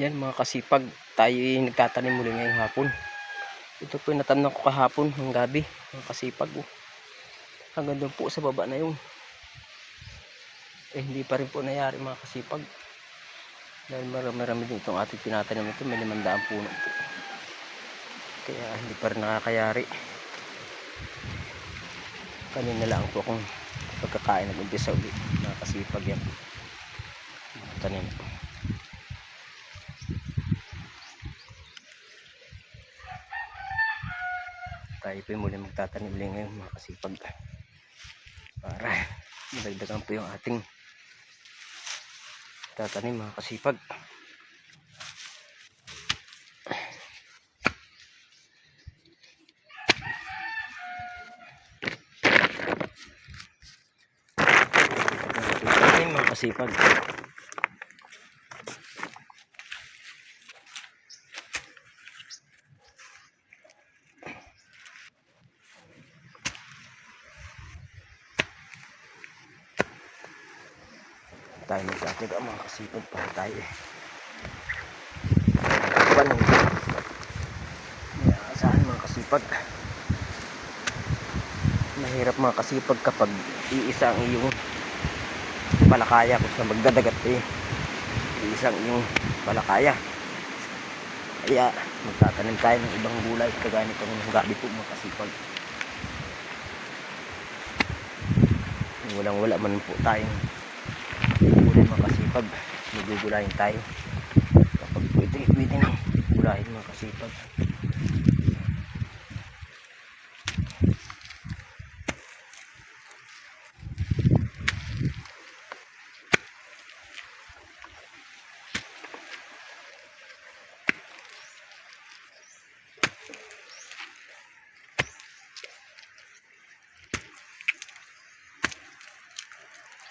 Yan mga kasipag, tayo nagtatanim muli ngayong hapon. Ito po yung natamnan ko kahapon ng gabi mga kasipag. Hanggang doon po sa baba na yun. Hindi pa rin po nangyari mga kasipag. Dahil marami din itong ating tinatanim ito. May 500 puno po. Kaya hindi pa rin nakakayari. Kanina lang po akong pagkakain nag-umpisa ulit mga kasipag yan. Mga tanim po. Tayo po muli magtatanim ulit ngayon mga kasipag. Para madagdagan po yung ating tatanim mga kasipag. Mga kasipag. Tayo magtataga mga kasipag para tayo may aasahan mga kasipag. Mahirap mga kasipag kapag iisa ang iyong palakaya kung sa magdadagat iisa ang iyong palakaya. Kaya magtatanim tayo ng ibang gulay kagaya nitong gabi po mga kasipag. Walang-wala man po tayong gulay mga kasipag, magugulayin tayo kapag pwede ng gulayin mga kasipag.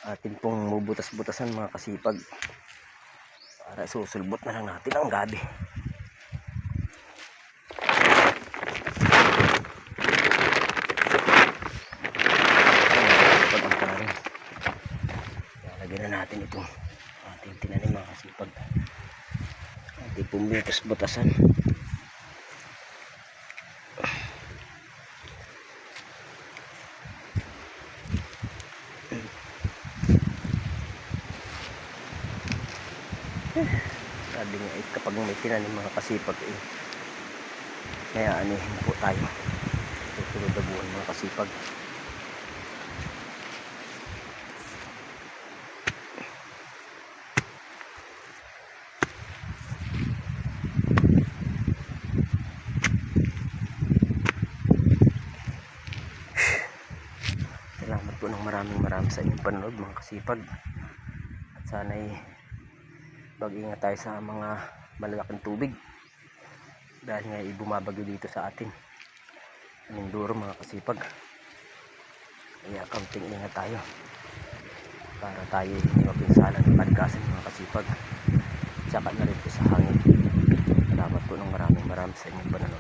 Atin pong bubutas-butasan mga kasipag para susulbot na lang natin ang gabi. Lalagyan na natin itong ating tinanim mga kasipag. Ating pong butas-butasan. Sabi nga kapag may tinanim mga kasipag kaya anihin po tayo susunod na buwan mga kasipag. Salamat po ng maraming sa inyong panonood mga kasipag, at sana'y mag-ingat tayo sa mga malalaking tubig dahil nga bumabagyo dito sa atin sa Mindoro mga kasipag. Kaya kaunting ingat tayo para tayo hindi mapinsala ng kalikasan mga kasipag, tsaka na rin po sa hangin. Salamat po ng maraming sa inyong panonood.